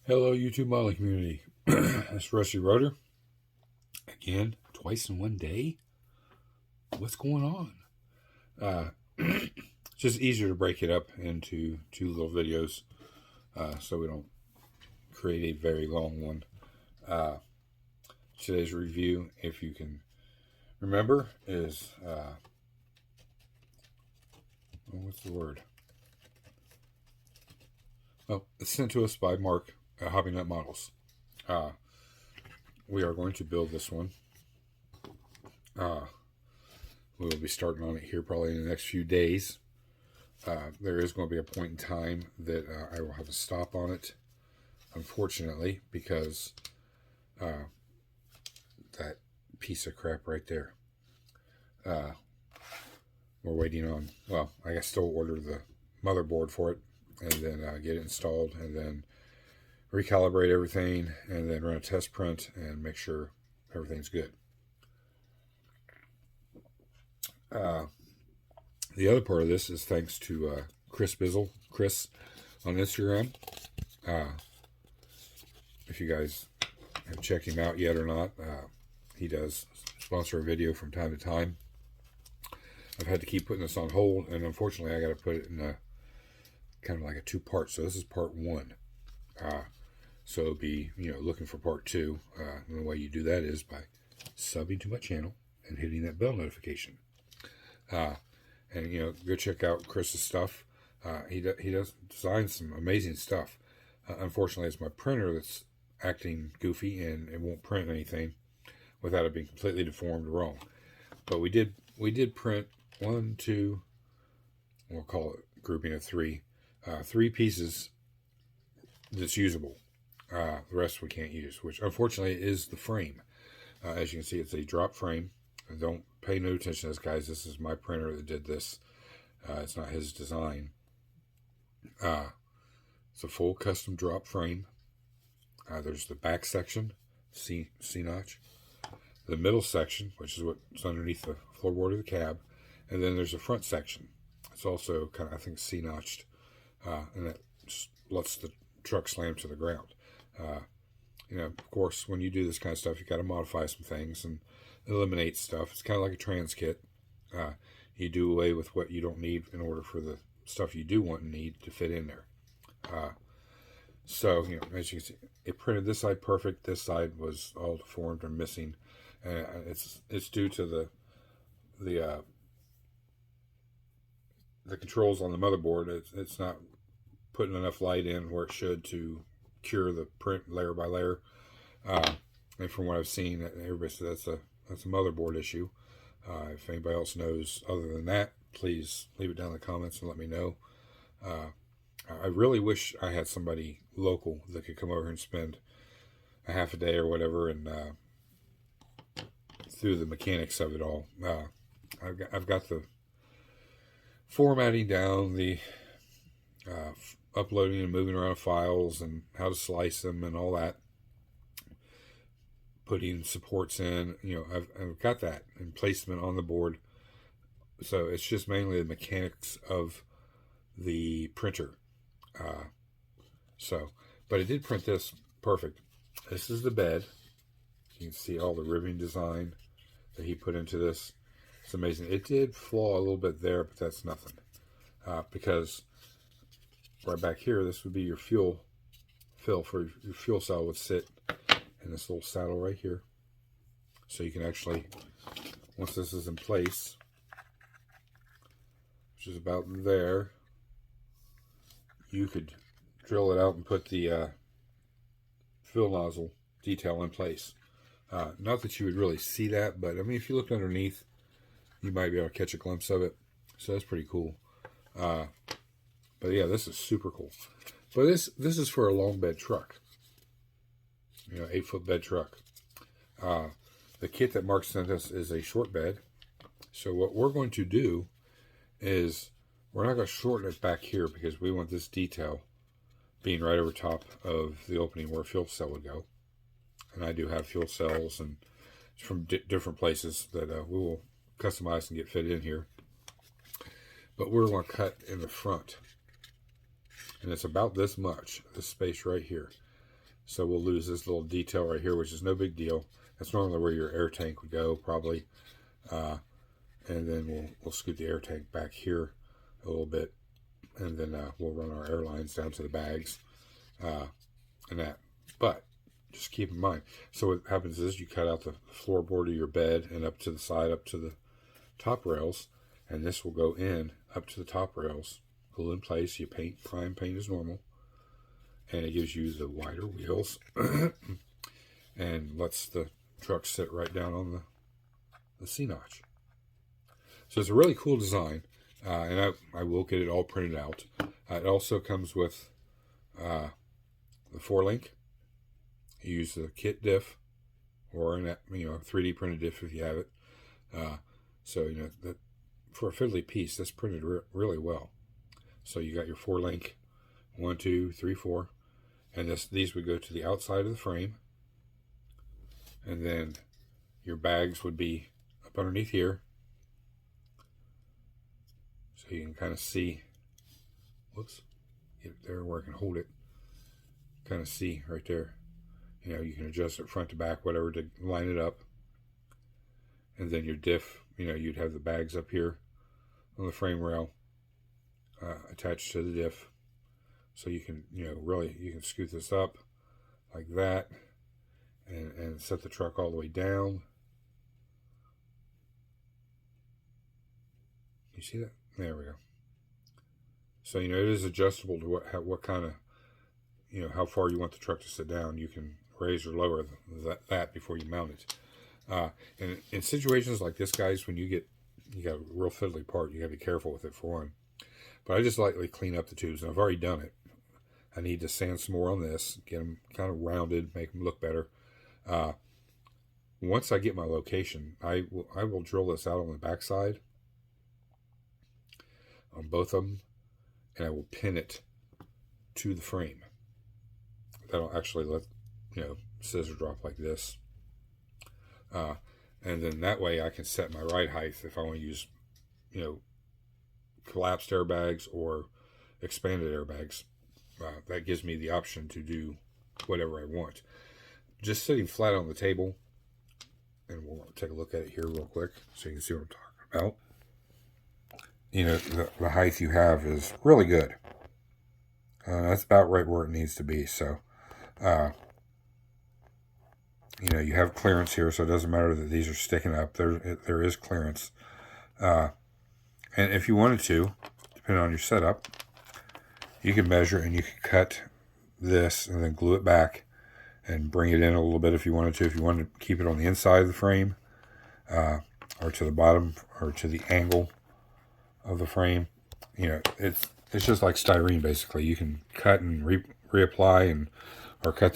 Hello, YouTube modeling community. It's Rusty Rotor. Again, twice in one day? What's going on? It's just easier to break it up into two little videos so we don't create a very long one. Today's review, if you can remember, is... what's the word? Oh, it's sent to us by Mark at Hobby Nut Models. We are going to build this one. We will be starting on it here probably in the next few days. There is going to be a point in time that I will have a stop on it, unfortunately, because that piece of crap right there. We're waiting on, well, I guess still order the motherboard for it, and then get it installed, and then recalibrate everything, and then run a test print and make sure everything's good. The other part of this is thanks to Chris on Instagram. If you guys have checked him out yet or not, he does sponsor a video from time to time. I've had to keep putting this on hold, and unfortunately I got to put it in a kind of like a two-part. So this is part one. So it'll be, looking for part two. And the way you do that is by subbing to my channel and hitting that bell notification. And go check out Chris's stuff. He does design some amazing stuff. Unfortunately, it's my printer that's acting goofy, and it won't print anything without it being completely deformed or wrong. But we did print one, two, we'll call it grouping of three pieces that's usable. The rest we can't use, which unfortunately is the frame. As you can see, it's a drop frame. Don't pay no attention to this, guys. This is my printer that did this. It's not his design. It's a full custom drop frame. There's the back section, C notch. The middle section, which is what's underneath the floorboard of the cab. And then there's a front section. It's also kind of, I think, C-notched. And that just lets the truck slam to the ground. Of course, when you do this kind of stuff, you got to modify some things and eliminate stuff. It's kind of like a trans kit. You do away with what you don't need in order for the stuff you do want and need to fit in there. So, as you can see, it printed this side perfect. This side was all deformed or missing. It's due to the controls on the motherboard. It's not putting enough light in where it should to cure the print layer by layer. And from what I've seen, everybody says that's a motherboard issue. If anybody else knows other than that, please leave it down in the comments and let me know. I really wish I had somebody local that could come over and spend a half a day or whatever and through the mechanics of it all. I've got the formatting down, the uploading and moving around files and how to slice them and all that, putting supports in, I've got that and placement on the board. So it's just mainly the mechanics of the printer. But it did print this perfect. This is the bed. You can see all the ribbing design that he put into this. It's amazing. It did flaw a little bit there, but that's nothing. Because right back here, this would be your fuel fill for your fuel cell would sit in this little saddle right here. So you can actually, once this is in place, which is about there, you could drill it out and put the fill nozzle detail in place. Not that you would really see that, but I mean, if you look underneath, you might be able to catch a glimpse of it. So that's pretty cool. But yeah, this is super cool. But this is for a long bed truck. 8-foot bed truck. The kit that Mark sent us is a short bed. So what we're going to do is we're not going to shorten it back here because we want this detail being right over top of the opening where a fuel cell would go. And I do have fuel cells and from different places that we will customize and get fit in here. But we're going to cut in the front. And it's about this much, this space right here. So we'll lose this little detail right here, which is no big deal. That's normally where your air tank would go, probably. And then we'll scoot the air tank back here a little bit, and then we'll run our air lines down to the bags and that. But just keep in mind, so what happens is you cut out the floorboard of your bed and up to the side, up to the top rails, and this will go in up to the top rails, glue in place. You prime paint as normal, and it gives you the wider wheels and lets the truck sit right down on the C-notch. So it's a really cool design, and I will get it all printed out. It also comes with the 4-link. You use the kit diff, or a 3D printed diff if you have it. So that for a fiddly piece, that's printed really well. So you got your 4-link, 1, 2, 3, 4, and these would go to the outside of the frame, and then your bags would be up underneath here. So you can kind of see, whoops, get it there where I can hold it. Kind of see right there. You can adjust it front to back, whatever, to line it up. And then your diff, you'd have the bags up here on the frame rail attached to the diff. So you can, you can scoot this up like that and set the truck all the way down. You see that? There we go. So, it is adjustable to what kind of, how far you want the truck to sit down. You can raise or lower that before you mount it. And in situations like this, guys, when you got a real fiddly part, you got to be careful with it, for one. But I just lightly clean up the tubes, and I've already done it. I need to sand some more on this, get them kind of rounded, make them look better. Once I get my location, I will drill this out on the backside on both of them, and I will pin it to the frame. That'll actually let scissor drop like this, and then that way I can set my ride height if I want to use collapsed airbags or expanded airbags. That gives me the option to do whatever I want. Just sitting flat on the table, and we'll take a look at it here real quick so you can see what I'm talking about. The height you have is really good. That's about right where it needs to be. So, you have clearance here, so it doesn't matter that these are sticking up. There is clearance. And if you wanted to, depending on your setup, you can measure and you can cut this and then glue it back and bring it in a little bit if you wanted to. If you wanted to keep it on the inside of the frame, or to the bottom, or to the angle of the frame, it's just like styrene basically. You can cut and reapply or cut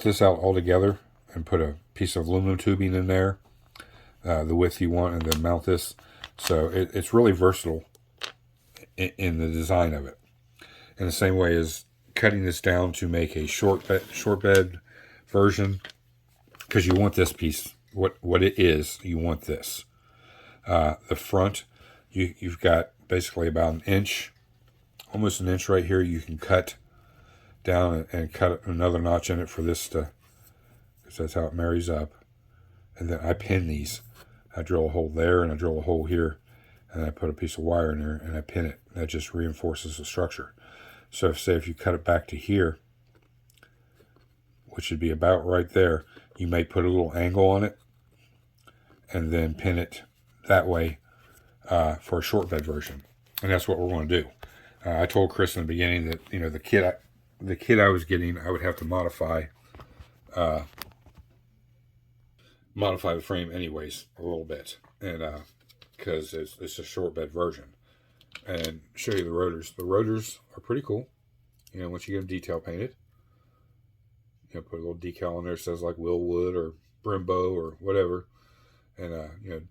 this out altogether and put a piece of aluminum tubing in there, the width you want, and then mount this. So it's really versatile in the design of it. In the same way as cutting this down to make a short bed version, because you want this piece, what it is, you want this. The front, you've got basically about an inch, almost an inch right here. You can cut down and cut another notch in it for this because that's how it marries up. And then I pin these. I drill a hole there and I drill a hole here, and I put a piece of wire in there and I pin it. That just reinforces the structure. So if you cut it back to here, which should be about right there, you may put a little angle on it and then pin it that way for a short bed version. And that's what we're going to do. I told Chris in the beginning that the kit I was getting, I would have to modify the frame anyways a little bit, and because it's a short bed version. And show you the rotors. The rotors are pretty cool. Once you get them detail painted, put a little decal on there that says like Willwood or Brembo or whatever, and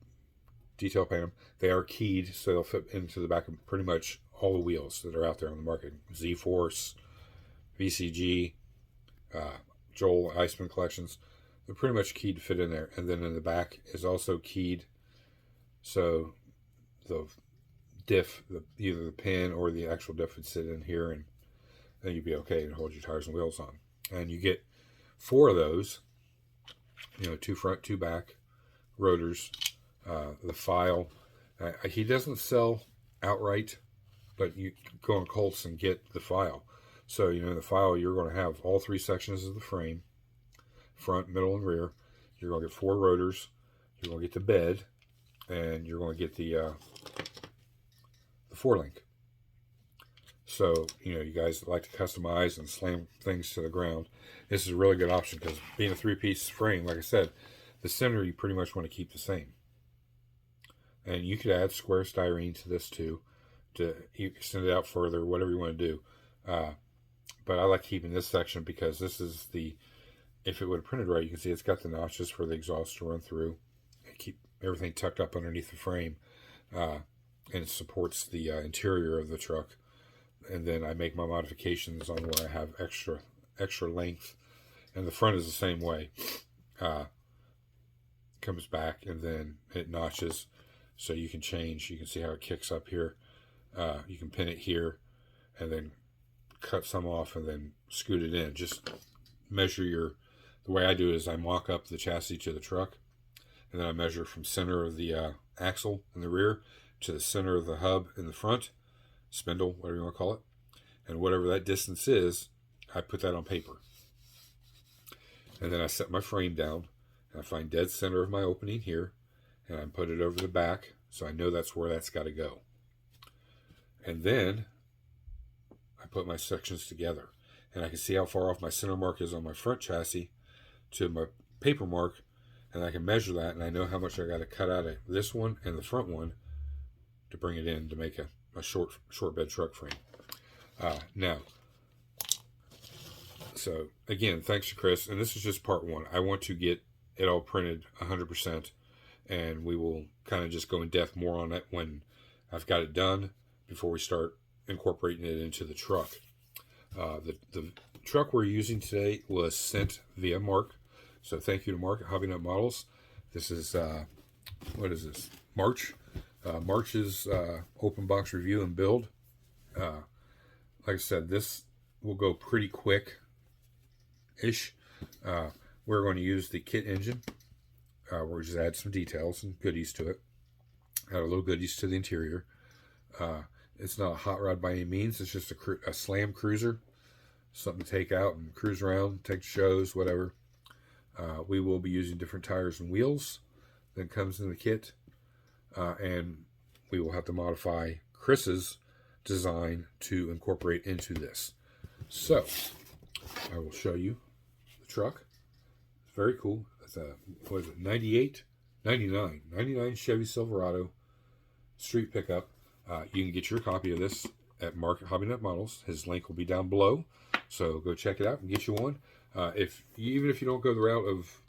detail paint them. They are keyed, so they'll fit into the back of pretty much all the wheels that are out there on the market. Z-Force, VCG, Joel Iceman collections. They're pretty much keyed to fit in there. And then in the back is also keyed, so the diff, either the pin or the actual diff would sit in here, and then you'd be okay and hold your tires and wheels on. And you get 4 of those, 2 front, 2 back rotors, the file. He doesn't sell outright, but you go on Colts and get the file. So, in the file, you're going to have all 3 sections of the frame, front, middle, and rear. You're going to get 4 rotors. You're going to get the bed, and you're going to get the 4-link. So, you guys like to customize and slam things to the ground. This is a really good option because being a 3-piece frame, like I said, the center you pretty much want to keep the same. And you could add square styrene to this too, to extend it out further, whatever you want to do. But I like keeping this section because this is if it would have printed right, you can see it's got the notches for the exhaust to run through. And keep everything tucked up underneath the frame. And it supports the interior of the truck. And then I make my modifications on where I have extra length. And the front is the same way. Comes back and then it notches. So you can change. You can see how it kicks up here. You can pin it here and then cut some off and then scoot it in. Just measure the way I do it is I mock up the chassis to the truck, and then I measure from center of the axle in the rear to the center of the hub in the front, spindle, whatever you want to call it. And whatever that distance is, I put that on paper. And then I set my frame down, and I find dead center of my opening here, and I put it over the back, so I know that's where that's got to go. And then I put my sections together, and I can see how far off my center mark is on my front chassis to my paper mark, and I can measure that, and I know how much I got to cut out of this one and the front one to bring it in to make a short bed truck frame. Now, so again, thanks to Chris, and this is just part 1. I want to get it all printed 100%, and we will kind of just go in depth more on it when I've got it done before we start incorporating it into the truck. The truck we're using today was sent via Mark, so thank you to Mark at Hobby Nut Models. This is what is this? March. March's open box review and build. Like I said, this will go pretty quick-ish. We're going to use the kit engine. We'll just add some details and goodies to it. Add a little goodies to the interior. It's not a hot rod by any means. It's just a slam cruiser. Something to take out and cruise around, take shows, whatever. We will be using different tires and wheels that comes in the kit. And we will have to modify Chris's design to incorporate into this. So, I will show you the truck. It's very cool. It's a, 99 Chevy Silverado street pickup. You can get your copy of this at Mark at Hobby Nut Models. His link will be down below. So go check it out and get you one. Even if you don't go the route of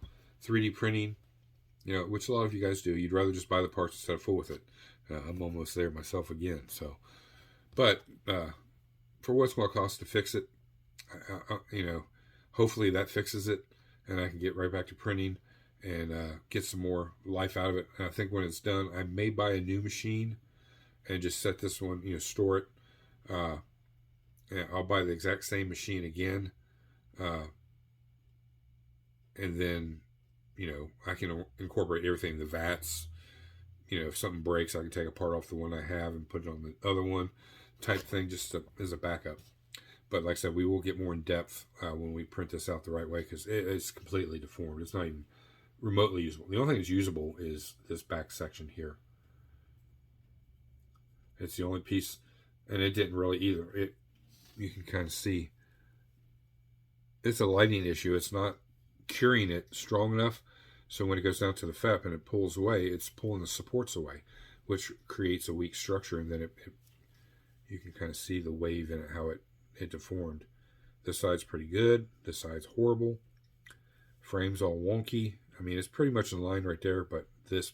3D printing, which a lot of you guys do, you'd rather just buy the parts instead of fool with it. I'm almost there myself again. So, but for what it's going to cost to fix it, hopefully that fixes it, and I can get right back to printing and get some more life out of it. And I think when it's done, I may buy a new machine and just set this one, store it. And I'll buy the exact same machine again, and then I can incorporate everything, the vats. If something breaks, I can take a part off the one I have and put it on the other one, type thing, just as a backup. But like I said, we will get more in depth when we print this out the right way, because it's completely deformed. It's not even remotely usable. The only thing that's usable is this back section here. It's the only piece, and it didn't really either. You can kind of see it's a lighting issue. It's not curing it strong enough, so when it goes down to the FEP and it pulls away, it's pulling the supports away, which creates a weak structure, and then you can kind of see the wave in it, how it deformed. This side's pretty good. This side's horrible. Frame's all wonky. I mean, it's pretty much in line right there, but this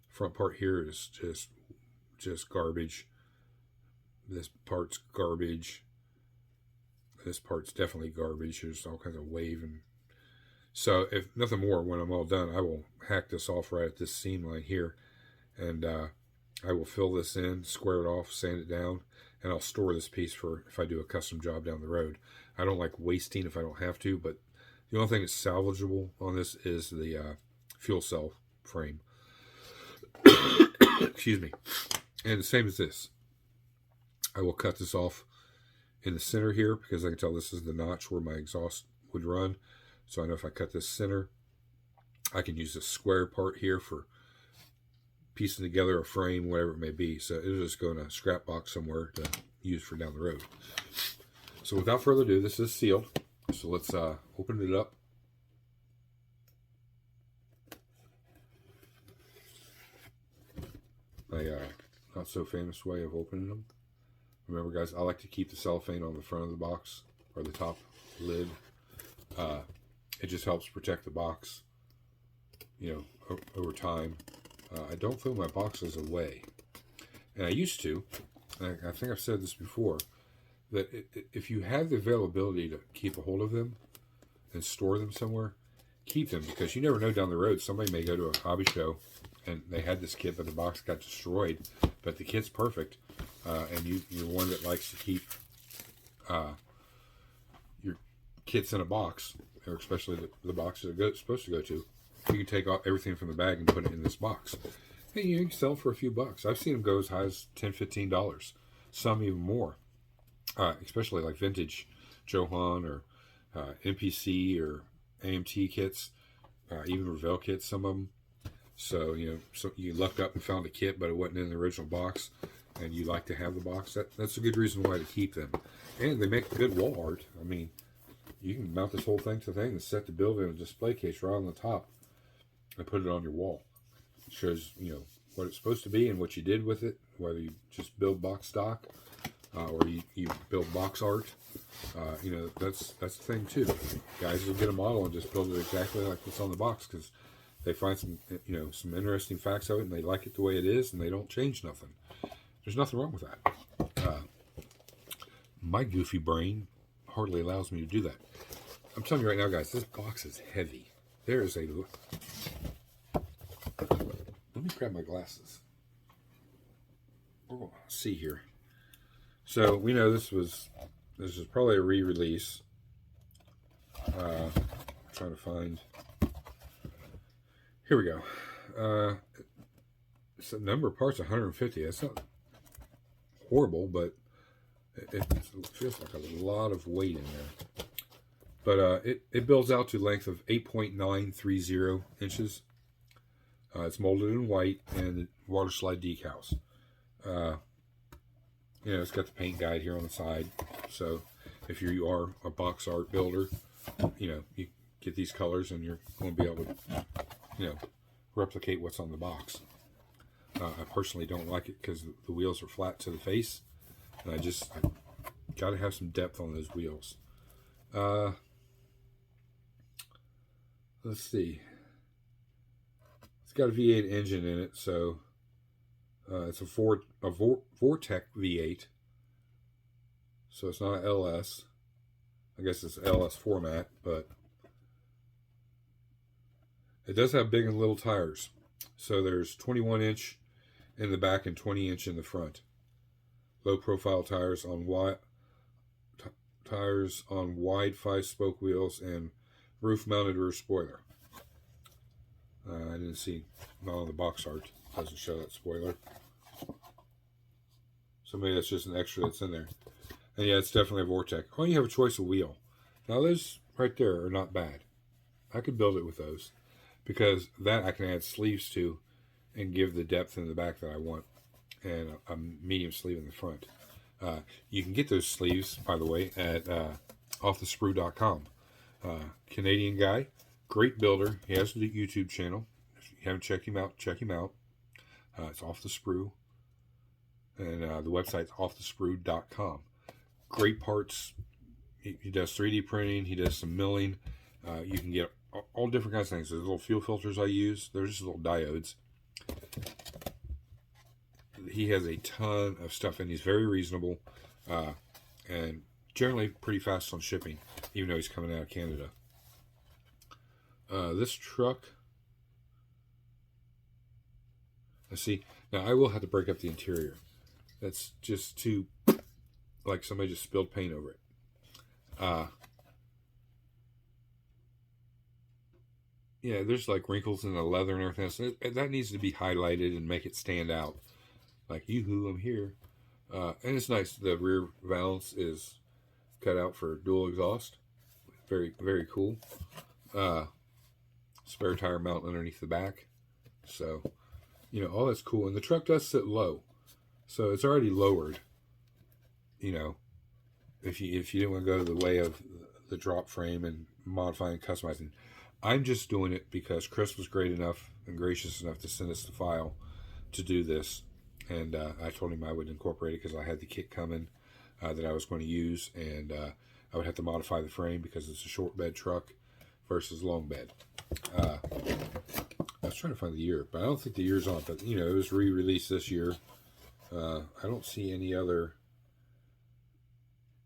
front part here is just garbage. This part's garbage. This part's definitely garbage. There's all kinds of wave. And so, if nothing more, when I'm all done, I will hack this off right at this seam line here and I will fill this in, square it off, sand it down, and I'll store this piece for if I do a custom job down the road. I don't like wasting if I don't have to, but the only thing that's salvageable on this is the fuel cell frame. Excuse me. And the same as this. I will cut this off in the center here because I can tell this is the notch where my exhaust would run. So I know if I cut this center, I can use this square part here for piecing together a frame, whatever it may be. So it'll just go in a scrap box somewhere to use for down the road. So without further ado, this is sealed. So let's open it up. My not so famous way of opening them. Remember, guys, I like to keep the cellophane on the front of the box or the top lid. It just helps protect the box, you know, over time. I don't throw my boxes away, and I used to. I think I've said this before, that if you have the availability to keep a hold of them and store them somewhere, keep them, because you never know down the road somebody may go to a hobby show and they had this kit but the box got destroyed, but the kit's perfect, and you're one that likes to keep your kits in a box, or especially the box that it's supposed to go to. You can take everything from the bag and put it in this box. And you can sell for a few bucks. I've seen them go as high as $10, $15, some even more. Especially like vintage Johan or MPC or AMT kits, even Revell kits, some of them. So, you know, so you lucked up and found a kit, but it wasn't in the original box, and you like to have the box. That's a good reason why to keep them. And they make good wall art. I mean, you can mount this whole thing to the thing and set the build in a display case right on the top and put it on your wall. It shows, you know, what it's supposed to be and what you did with it, whether you just build box stock or you build box art. You know, that's the thing too. Guys will get a model and just build it exactly like what's on the box because they find some, you know, some interesting facts of it and they like it the way it is and they don't change nothing. There's nothing wrong with that. My goofy brain hardly allows me to do that. I'm telling you right now, guys, this box is heavy. There is a... Let me grab my glasses. We're going to see here. So we know this is probably a re-release. Trying to find... Here we go. It's a number of parts, 150. That's not horrible, but it feels like a lot of weight in there. But it builds out to a length of 8.930 inches. It's molded in white and water slide decals. You know, it's got the paint guide here on the side. So if you are a box art builder, you know, you get these colors and you're going to be able to, you know, replicate what's on the box. I personally don't like it because the wheels are flat to the face. And I got to have some depth on those wheels. Let's see. It's got a V8 engine in it, so it's a Vortec V8. So it's not an LS. I guess it's LS format, but it does have big and little tires. So there's 21-inch in the back and 20-inch in the front. Low profile tires on wide 5-spoke wheels and roof mounted rear spoiler. I didn't see, not on the box art, doesn't show that spoiler. So maybe that's just an extra that's in there. And yeah, it's definitely a Vortec. Oh, you have a choice of wheel. Now those right there are not bad. I could build it with those because that I can add sleeves to and give the depth in the back that I want, and a medium sleeve in the front. You can get those sleeves, by the way, at offthesprue.com. Canadian guy, great builder. He has a YouTube channel. If you haven't checked him out, check him out. It's Off the Sprue, and the website's offthesprue.com. Great parts. He does 3D printing. He does some milling. You can get all different kinds of things. There's little fuel filters I use. There's just little diodes. He has a ton of stuff, and he's very reasonable, and generally pretty fast on shipping, even though he's coming out of Canada. This truck, See, now I will have to break up the interior. That's just too, like somebody just spilled paint over it. Yeah, there's like wrinkles in the leather and everything else. That needs to be highlighted and make it stand out. Like, yoo-hoo, I'm here. And it's nice. The rear valance is cut out for dual exhaust. Very, very cool. Spare tire mount underneath the back. So, you know, all that's cool. And the truck does sit low. So it's already lowered. You know, if you didn't want to go to the way of the drop frame and modifying and customizing. I'm just doing it because Chris was great enough and gracious enough to send us the file to do this. And I told him I would incorporate it because I had the kit coming that I was going to use. And I would have to modify the frame because it's a short bed truck versus long bed. I was trying to find the year, but I don't think the year's on. But, you know, it was re-released this year. I don't see any other.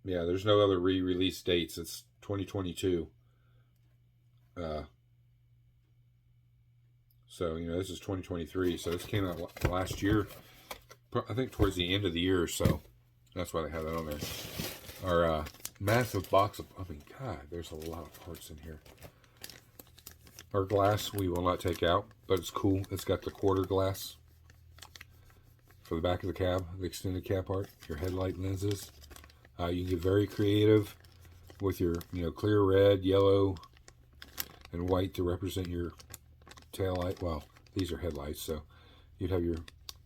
Yeah, there's no other re-release dates. It's 2022. So, you know, this is 2023. So this came out last year. I think towards the end of the year or so. That's why they have that on there. Our massive box of, I mean, God, there's a lot of parts in here. Our glass we will not take out, but it's cool. It's got the quarter glass for the back of the cab, the extended cab part, your headlight lenses. You can get very creative with your, you know, clear red, yellow, and white to represent your tail light. Well, these are headlights, so you'd have your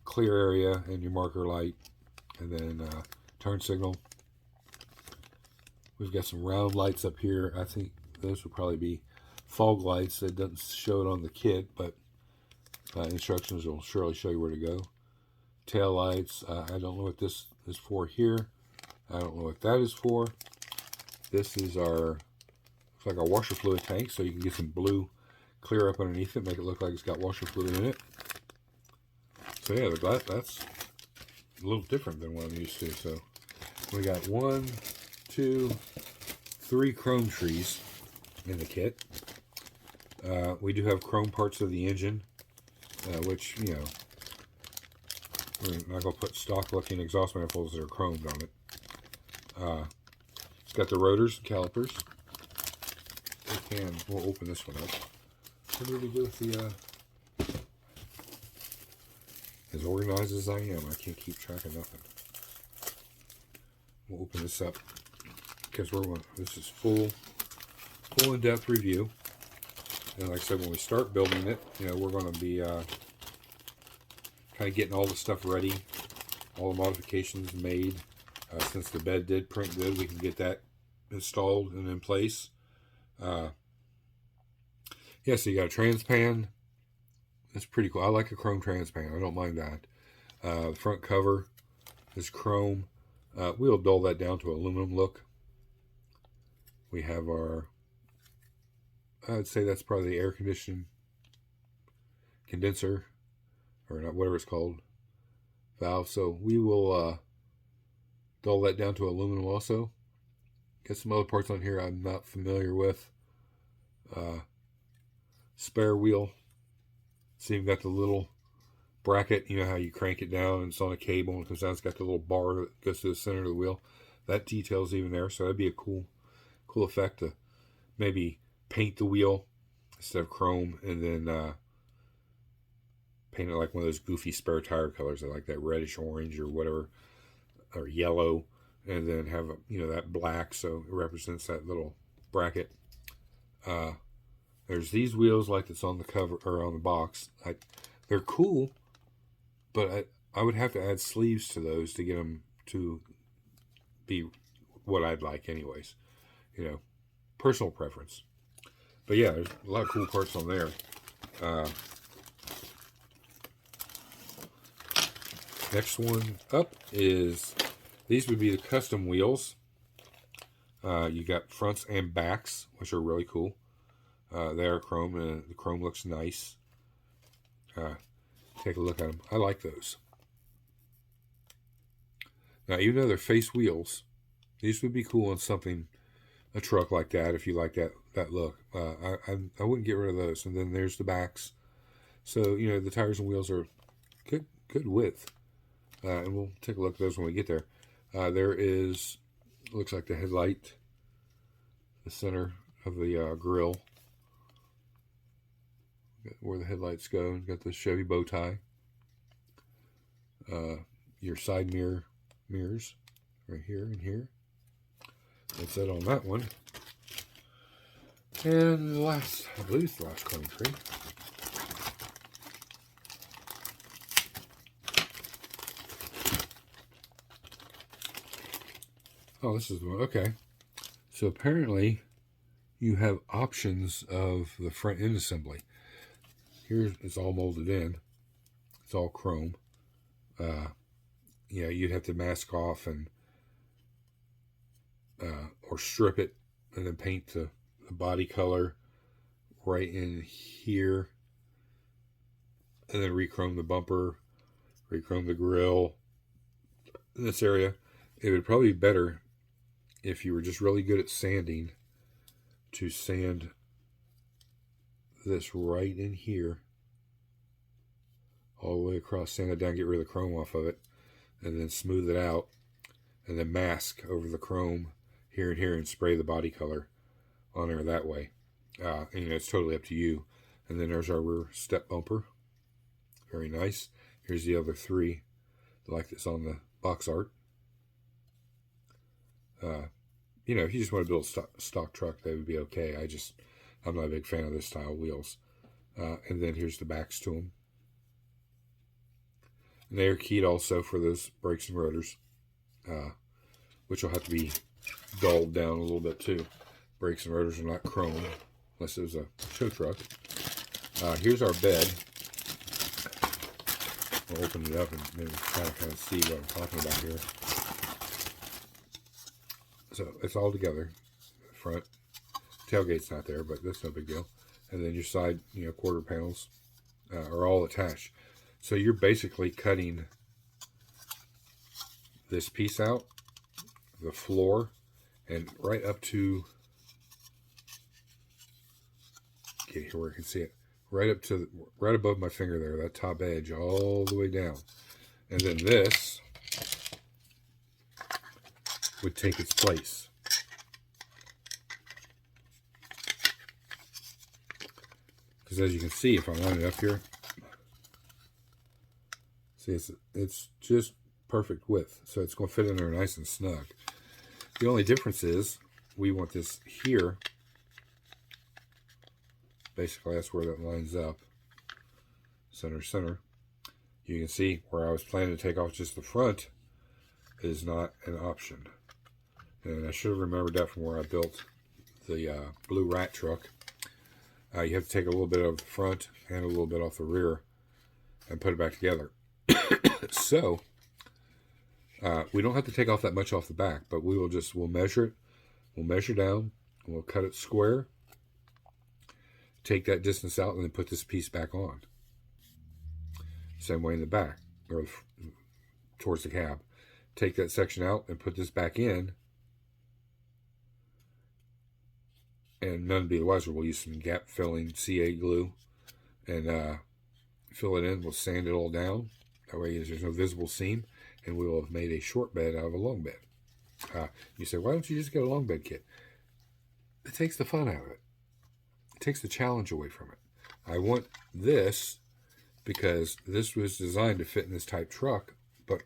clear area and your marker light, and then turn signal. We've got some round lights up here. I think those would probably be fog lights. It doesn't show it on the kit, but instructions will surely show you where to go. Tail lights. I don't know what this is for here. I don't know what that is for. This is our, looks like our washer fluid tank, so you can get some blue clear up underneath it, make it look like it's got washer fluid in it. So yeah, the glass, that's a little different than what I'm used to. So we got 1, 2, 3 chrome trees in the kit. We do have chrome parts of the engine, which, you know, we're not going to put stock looking exhaust manifolds that are chromed on it. It's got the rotors and calipers. We'll open this one up. What do we do with the, as organized as I am, I can't keep track of nothing. We'll open this up because this is full in-depth review. And like I said, when we start building it, you know, we're going to be kind of getting all the stuff ready, all the modifications made. Since the bed did print good, we can get that installed and in place. Yeah, so you got a transpan. That's pretty cool. I like a chrome transpan. I don't mind that. The front cover is chrome. We'll dull that down to aluminum look. We have our, I'd say that's probably the air conditioning condenser, or not, whatever it's called, valve. So we will dull that down to aluminum also. Got some other parts on here I'm not familiar with. Spare wheel. See, you've got the little bracket. You know how you crank it down and it's on a cable and it comes down. It's got the little bar that goes to the center of the wheel. That detail's even there, so that'd be a cool effect to maybe paint the wheel instead of chrome, and then paint it like one of those goofy spare tire colors, like that reddish orange or whatever, or yellow, and then have, you know, that black, so it represents that little bracket. There's these wheels like it's on the cover or on the box. They're cool, but I would have to add sleeves to those to get them to be what I'd like anyways. You know, personal preference. But yeah, there's a lot of cool parts on there. Next one up is, these would be the custom wheels. You got fronts and backs, which are really cool. They are chrome, and the chrome looks nice. Take a look at them. I like those. Now, even though they're face wheels, these would be cool on something, a truck like that, if you like that look. I wouldn't get rid of those. And then there's the backs. So, you know, the tires and wheels are good width. And we'll take a look at those when we get there. There is, looks like the headlight, the center of the grill, where the headlights go. Got the Chevy bow tie. Your side mirrors right here and here. That's it on that one. And the last, I believe it's the last coin tree. Oh, this is the one. Okay. So apparently you have options of the front end assembly. Here it's all molded in. It's all chrome. Yeah, you'd have to mask off and or strip it and then paint the body color right in here, and then rechrome the bumper, rechrome the grill in this area. It would probably be better if you were just really good at sanding to sand this right in here all the way across, sand it down, get rid of the chrome off of it, and then smooth it out, and then mask over the chrome here and here and spray the body color on there that way. And it's totally up to you. And then there's our rear step bumper. Very nice. Here's the other three, like this on the box art. You know, if you just want to build a stock truck, that would be okay. I'm not a big fan of this style wheels. And then here's the backs to them. And they're keyed also for those brakes and rotors, which will have to be dulled down a little bit too. Brakes and rotors are not chrome, unless it was a show truck. Here's our bed. I'll open it up and maybe kind of see what I'm talking about here. So it's all together. Front tailgate's not there, but that's no big deal. And then your side, quarter panels are all attached. So you're basically cutting this piece out, the floor, and right up to, get here where I can see it, right above my finger there, that top edge, all the way down. And then this would take its place. Because as you can see, if I line it up here, see, it's just perfect width. So it's going to fit in there nice and snug. The only difference is we want this here. Basically, that's where that lines up. Center. You can see where I was planning to take off just the front is not an option. And I should have remembered that from where I built the blue rat truck. You have to take a little bit of the front and a little bit off the rear and put it back together. So we don't have to take off that much off the back, but we'll measure it. We'll measure down. We'll cut it square. Take that distance out and then put this piece back on. Same way in the back, or towards the cab. Take that section out and put this back in. And none be the wiser. We'll use some gap filling CA glue and fill it in. We'll sand it all down. That way there's no visible seam. And we will have made a short bed out of a long bed. You say, why don't you just get a long bed kit? It takes the fun out of it. It takes the challenge away from it. I want this because this was designed to fit in this type truck, but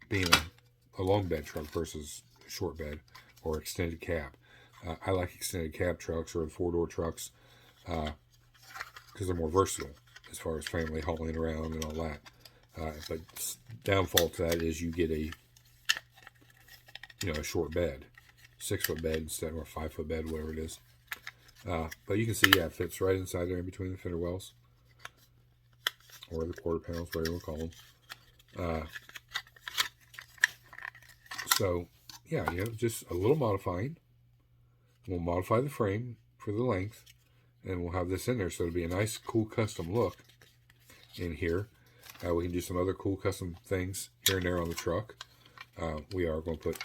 being a long bed truck versus a short bed or extended cab. I like extended cab trucks or the four-door trucks because they're more versatile as far as family hauling around and all that. But downfall to that is you get a short bed, 6-foot bed instead of a 5-foot bed, whatever it is. But you can see, it fits right inside there in between the fender wells or the quarter panels, whatever you want to call them. So just a little modifying. We'll modify the frame for the length, and we'll have this in there so it'll be a nice, cool, custom look in here. We can do some other cool custom things here and there on the truck. We are going to put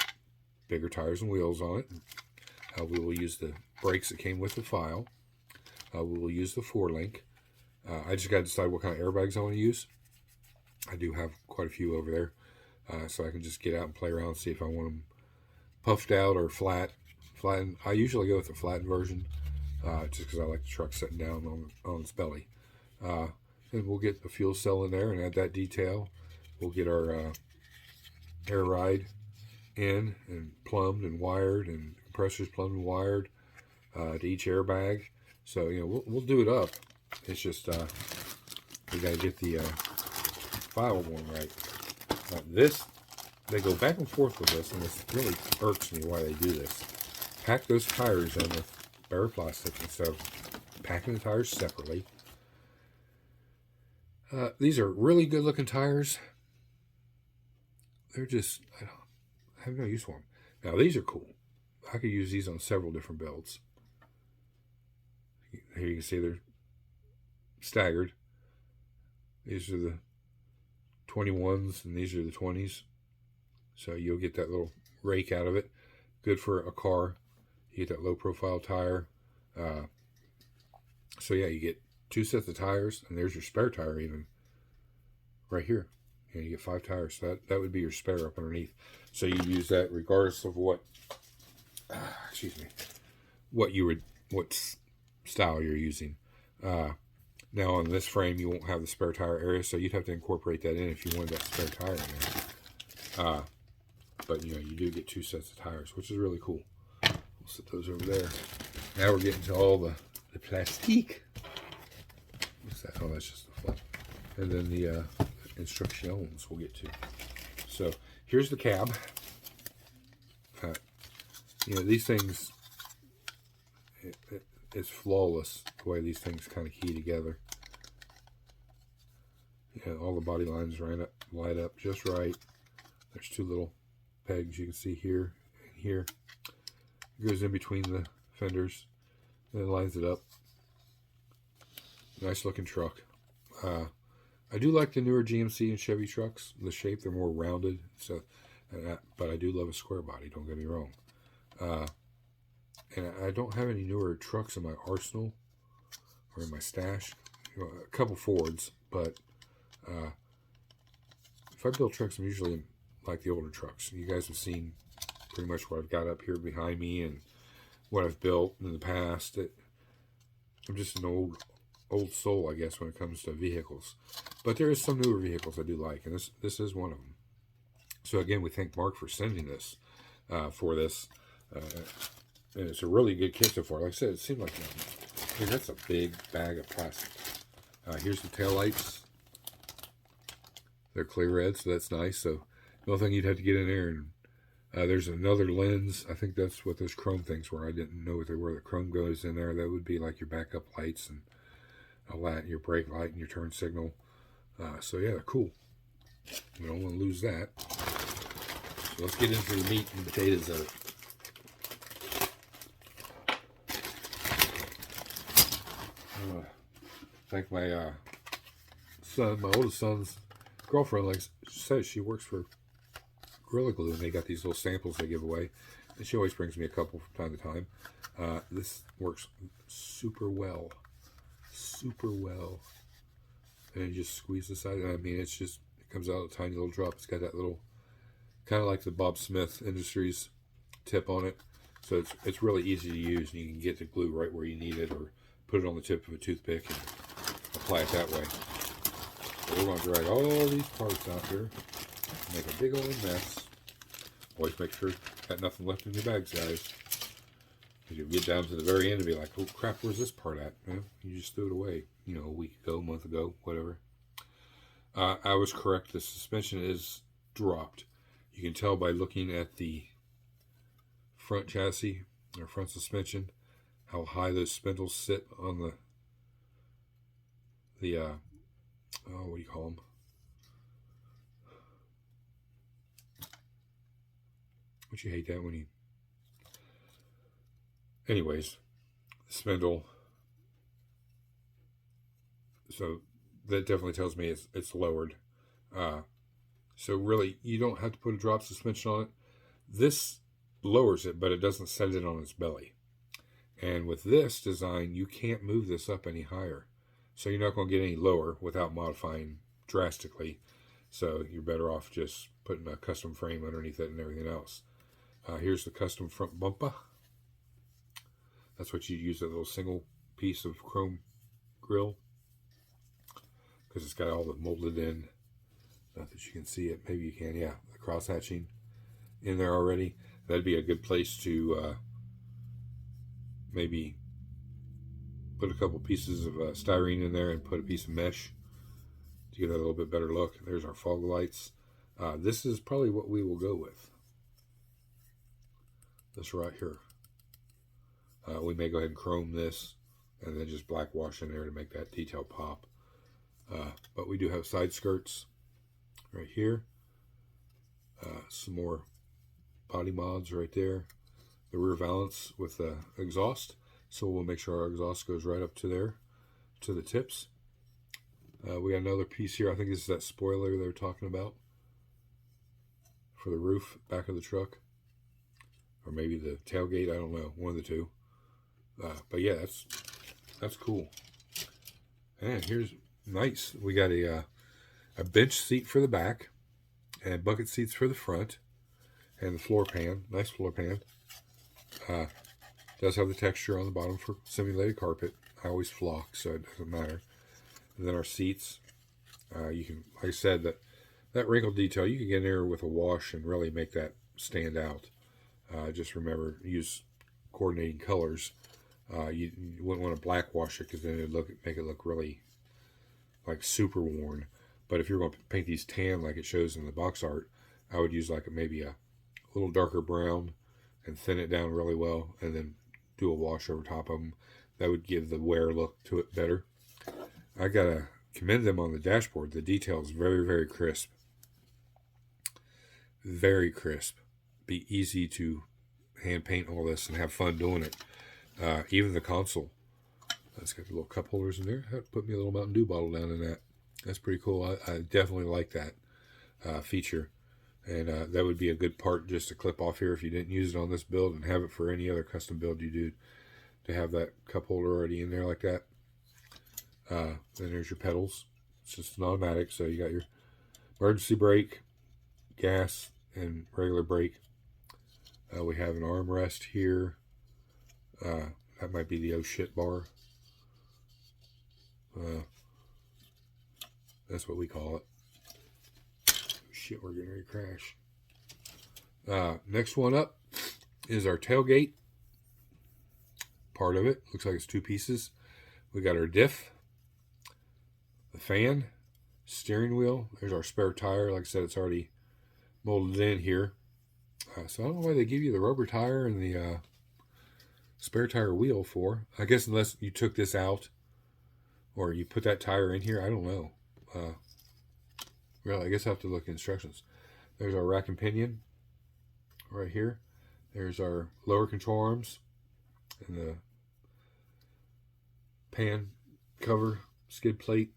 bigger tires and wheels on it. We will use the brakes that came with the file. We will use the 4-link. I just got to decide what kind of airbags I want to use. I do have quite a few over there, so I can just get out and play around and see if I want them puffed out or flat. Flattened. I usually go with the flattened version, just because I like the truck sitting down on its belly. And we'll get the fuel cell in there and add that detail. We'll get our air ride in and plumbed and wired, and compressors plumbed and wired to each airbag. So we'll do it up. It's just we got to get the file going right. Now this, they go back and forth with this, and this really irks me why they do this. Pack those tires in with bare plastic instead of packing the tires separately. These are really good looking tires. They're just, I have no use for them. Now these are cool. I could use these on several different builds. Here you can see they're staggered. These are the 21s and these are the 20s. So you'll get that little rake out of it. Good for a car. You get that low profile tire. So yeah, you get 2 sets of tires, and there's your spare tire even right here. And you get 5 tires. So that would be your spare up underneath. So you use that regardless of what what style you're using. Now on this frame you won't have the spare tire area, so you'd have to incorporate that in if you wanted that spare tire in there. But you do get 2 sets of tires, which is really cool. We'll set those over there. Now we're getting to all the plastique. What's that? Oh, that's just the flap. And then the instructions we'll get to. So here's the cab. These things, it's flawless the way these things kind of key together. All the body lines light up just right. There's 2 little pegs you can see here and here. It goes in between the fenders and it lines it up. Nice looking truck. I do like the newer GMC and Chevy trucks. The shape, they're more rounded. So, but I do love a square body, don't get me wrong. And I don't have any newer trucks in my arsenal or in my stash. A couple Fords, but if I build trucks, I'm usually like the older trucks. You guys have seen pretty much what I've got up here behind me and what I've built in the past. I'm just an old soul, I guess, when it comes to vehicles. But there is some newer vehicles I do like, and this is one of them. So again, we thank Mark for sending this for this. And it's a really good kit so far. Like I said, it seemed like that's a big bag of plastic. Here's the taillights. They're clear red, so that's nice. So the only thing you'd have to get in there, and there's another lens. I think that's what those chrome things were. I didn't know what they were. The chrome goes in there. That would be like your backup lights and all that, your brake light and your turn signal. So yeah, they're cool. We don't want to lose that. So let's get into the meat and potatoes of it. Thank my son, my oldest son's girlfriend, like says, she works for Gorilla Glue, and they got these little samples they give away, and she always brings me a couple from time to time. This works super well, and you just squeeze the side. I mean, it comes out a tiny little drop. It's got that little, kind of like the Bob Smith Industries tip on it, so it's really easy to use, and you can get the glue right where you need it, or put it on the tip of a toothpick and apply it that way. So we're going to drag all these parts out here, make a big old mess. Always make sure you've got nothing left in your bags, guys. Because you'll get down to the very end and be like, oh crap, where's this part at? You just threw it away, a week ago, a month ago, whatever. I was correct. The suspension is dropped. You can tell by looking at the front chassis or front suspension how high those spindles sit on the what do you call them? Don't you hate that when you... Anyways, the spindle. So that definitely tells me it's lowered. So really, you don't have to put a drop suspension on it. This lowers it, but it doesn't set it on its belly. And with this design, you can't move this up any higher. So you're not going to get any lower without modifying drastically. So you're better off just putting a custom frame underneath it and everything else. Here's the custom front bumper. That's what you use, a little single piece of chrome grill, because it's got all the molded in. Not that you can see it. Maybe you can. Yeah, the cross hatching in there already. That'd be a good place to maybe put a couple pieces of styrene in there and put a piece of mesh to get a little bit better look. There's our fog lights. This is probably what we will go with. This right here. We may go ahead and chrome this and then just black wash in there to make that detail pop. But we do have side skirts right here. Some more body mods right there. The rear valance with the exhaust. So we'll make sure our exhaust goes right up to there, to the tips. We got another piece here. I think this is that spoiler they're talking about for the roof, back of the truck. Or maybe the tailgate, I don't know. One of the two. But yeah, that's cool. And here's nice. We got a bench seat for the back, and bucket seats for the front, and the floor pan. Nice floor pan. Does have the texture on the bottom for simulated carpet. I always flock, so it doesn't matter. And then our seats. You can, like I said, that wrinkle detail, you can get in there with a wash and really make that stand out. Just remember, use coordinating colors. You wouldn't want to black wash it, because then it'd make it look really like super worn. But if you're going to paint these tan like it shows in the box art, I would use like maybe a little darker brown and thin it down really well, and then do a wash over top of them. That would give the wear look to it better. I gotta commend them on the dashboard. The detail is very, very crisp. Very crisp. Be easy to hand paint all this and have fun doing it. Even the console. It's got the little cup holders in there. I have to put me a little Mountain Dew bottle down in that. That's pretty cool. I definitely like that feature. And that would be a good part just to clip off here if you didn't use it on this build, and have it for any other custom build you do, to have that cup holder already in there like that. Then there's your pedals. It's just an automatic, so you got your emergency brake, gas, and regular brake. We have an armrest here. That might be the oh shit bar. That's what we call it. Shit, we're getting ready to crash. Next one up is our tailgate. Part of it. Looks like it's two pieces. We got our diff, the fan, steering wheel. There's our spare tire. Like I said, it's already molded in here. So I don't know why they give you the rubber tire and the spare tire wheel for. I guess unless you took this out or you put that tire in here. I don't know. Well, I guess I have to look at instructions. There's our rack and pinion right here. There's our lower control arms and the pan cover skid plate.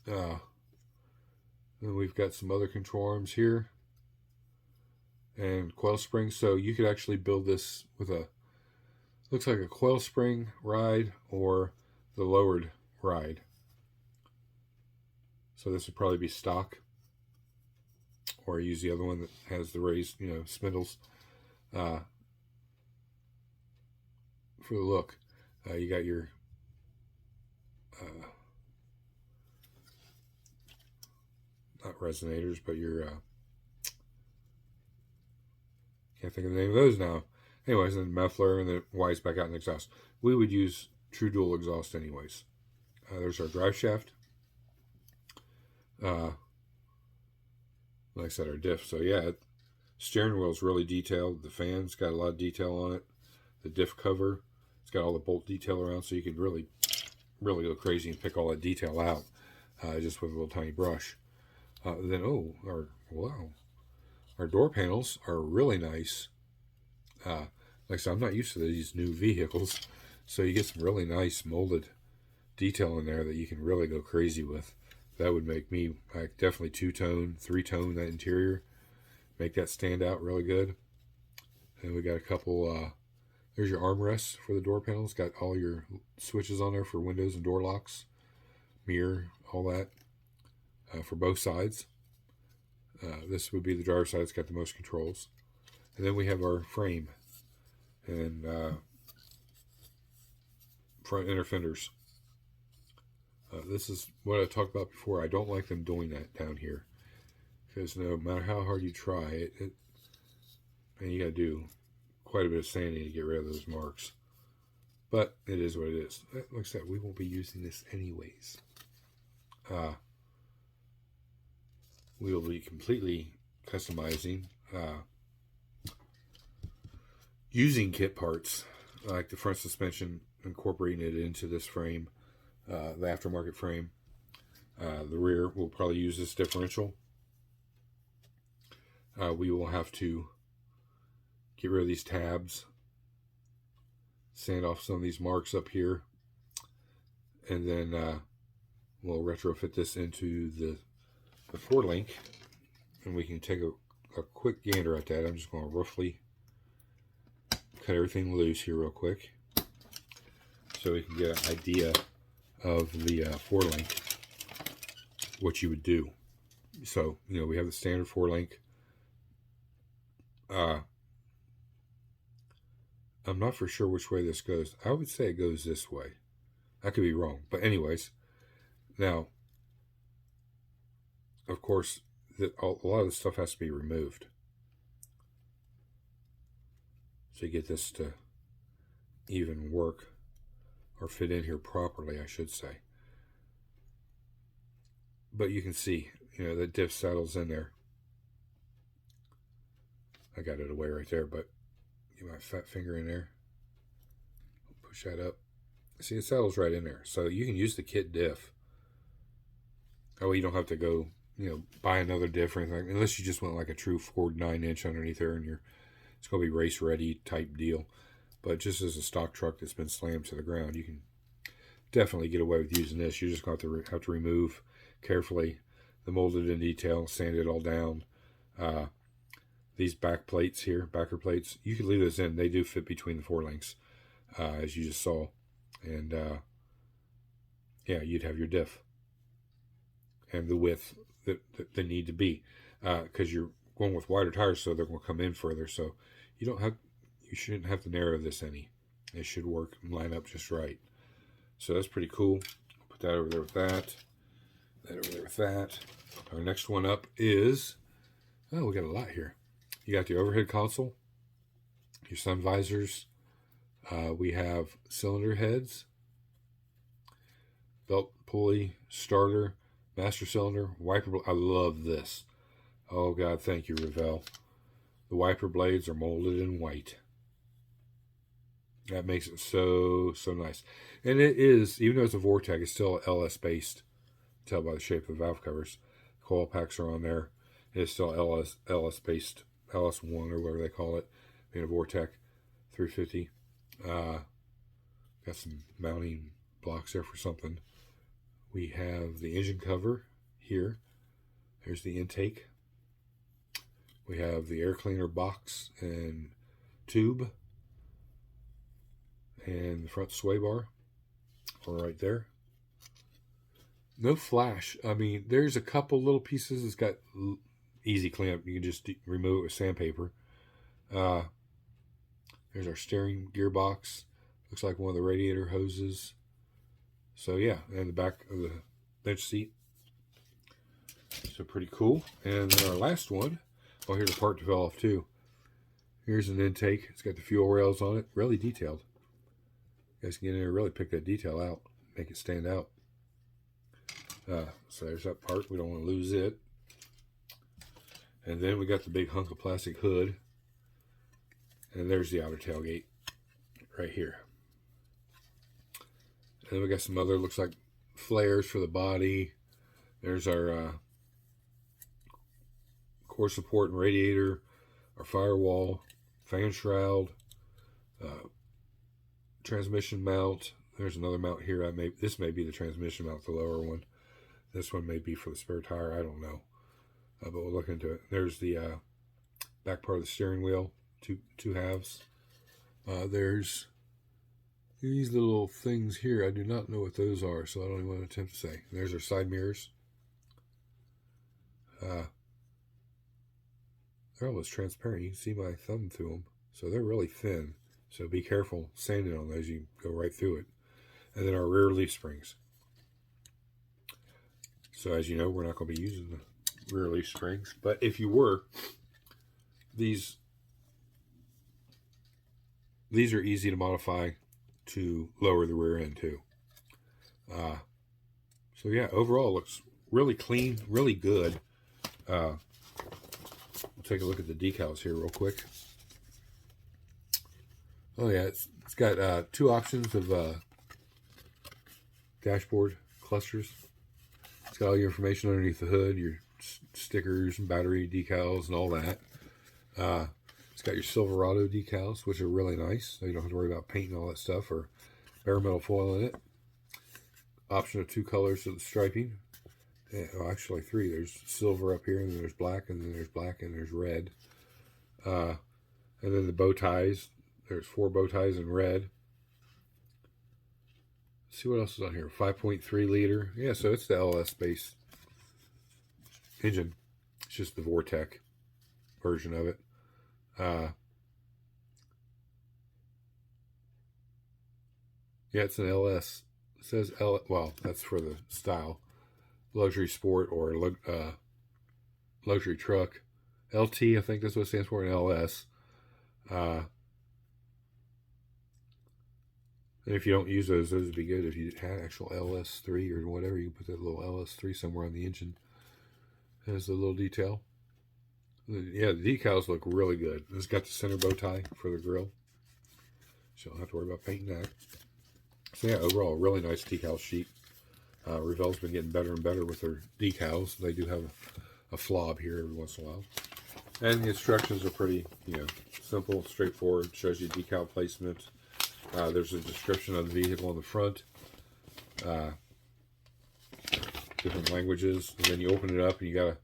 Then we've got some other control arms here and coil springs. So you could actually build this with looks like a coil spring ride or the lowered ride. So this would probably be stock, or use the other one that has the raised, spindles for the look. You got your not resonators, but your can't think of the name of those now. Anyways, and the muffler, and then it wides back out in the exhaust. We would use true dual exhaust anyways. There's our drive shaft. Like I said, our diff. So yeah, steering wheel is really detailed. The fan's got a lot of detail on it. The diff cover, it's got all the bolt detail around, so you can really, really go crazy and pick all that detail out just with a little tiny brush. Then our door panels are really nice. Like I said, I'm not used to these new vehicles, so you get some really nice molded detail in there that you can really go crazy with. That would make me definitely 2-tone, 3-tone that interior. Make that stand out really good. And we got a couple, there's your armrests for the door panels. Got all your switches on there for windows and door locks. Mirror, all that for both sides. This would be the driver's side. It's got the most controls. And then we have our frame and front inner fenders. This is what I talked about before. I don't like them doing that down here, because no matter how hard you try it, and you got to do quite a bit of sanding to get rid of those marks. But it is what it is. Like I said, we won't be using this anyways. We will be completely customizing, using kit parts, like the front suspension, incorporating it into this frame, the aftermarket frame. The rear, we'll probably use this differential. We will have to get rid of these tabs, sand off some of these marks up here, and then we'll retrofit this into the 4-link, and we can take a quick gander at that. I'm just going to roughly cut everything loose here real quick so we can get an idea of the 4-link, what you would do. So, we have the standard 4-link. I'm not for sure which way this goes. I would say it goes this way. I could be wrong. But anyways, now, of course, a lot of this stuff has to be removed. So you get this to even work or fit in here properly, I should say. But you can see, the diff settles in there. I got it away right there, but get my fat finger in there. Push that up. See, it settles right in there. So you can use the kit diff. That way you don't have to go, buy another diff or anything, unless you just want like a true Ford 9-inch underneath there and it's going to be race ready type deal. But just as a stock truck that's been slammed to the ground, you can definitely get away with using this. You're just going to have to remove carefully the molded in detail, sand it all down. These back plates here, backer plates, you can leave those in. They do fit between the 4-links, as you just saw. And yeah, you'd have your diff and the width that they need to be, because you're going with wider tires, so they're going to come in further. So you shouldn't have to narrow this any. It should work and line up just right. So that's pretty cool. Put that over there with that. That over there with that. Our next one up is, we got a lot here. You got the overhead console, your sun visors. We have cylinder heads, belt pulley, starter, master cylinder, wiper. I love this. Oh God, thank you, Revell. The wiper blades are molded in white. That makes it so nice. And it is, even though it's a Vortec, it's still LS based. Tell by the shape of the valve covers. Coil packs are on there. It's still LS based, LS1 or whatever they call it. Being a Vortec 350. Got some mounting blocks there for something. We have the engine cover here. There's the intake. We have the air cleaner box and tube. And the front sway bar. All right there. No flash. I mean, there's a couple little pieces. It's got easy cleanup. You can just remove it with sandpaper. There's our steering gearbox. Looks like one of the radiator hoses. So yeah, and the back of the bench seat. So pretty cool. And then our last one. Oh, here's a part to fell off too. Here's an intake. It's got the fuel rails on it. Really detailed. You guys can get in there and really pick that detail out. Make it stand out. So there's that part. We don't want to lose it. And then we got the big hunk of plastic hood. And there's the outer tailgate right here. And then we got some other, looks like flares for the body. There's our core support and radiator, our firewall, fan shroud, transmission mount. There's another mount here. This may be the transmission mount, the lower one. This one may be for the spare tire. I don't know. But we'll look into it. There's the back part of the steering wheel, two halves. There's these little things here. I do not know what those are, so I don't even want to attempt to say. There's our side mirrors. they're almost transparent. You can see my thumb through them. So they're really thin. So be careful sanding on those. You go right through it. And then our rear leaf springs. So as you know, we're not going to be using the rear leaf springs. But if you were, these are easy to modify to lower the rear end too. So yeah, overall it looks really clean, really good. We'll take a look at the decals here real quick. Oh yeah, it's got 2 options of dashboard clusters. It's got all your information underneath the hood, your stickers and battery decals and all that. It's got your Silverado decals, which are really nice, so you don't have to worry about painting all that stuff or bare metal foil in it. Option of 2 colors of the striping. Yeah, well, actually 3. There's silver up here, and then there's black, and then there's black, and there's red. And then the bow ties. There's 4 bow ties in red. Let's see what else is on here. 5.3 liter. Yeah, so it's the LS base engine. It's just the Vortec version of it. Yeah, it's an LS. It says L. Well, that's for the style. Luxury sport or luxury truck. LT, I think that's what it stands for, an LS. And if you don't use those would be good. If you had actual LS3 or whatever, you can put that little LS3 somewhere on the engine. Has a little detail. Yeah, the decals look really good. It's got the center bow tie for the grill, so you don't have to worry about painting that. So yeah, overall, really nice decal sheet. Revell's been getting better and better with their decals. They do have a flob here every once in a while. And the instructions are pretty, simple, straightforward. Shows you decal placement. There's a description of the vehicle on the front. Different languages. And then you open it up and you got a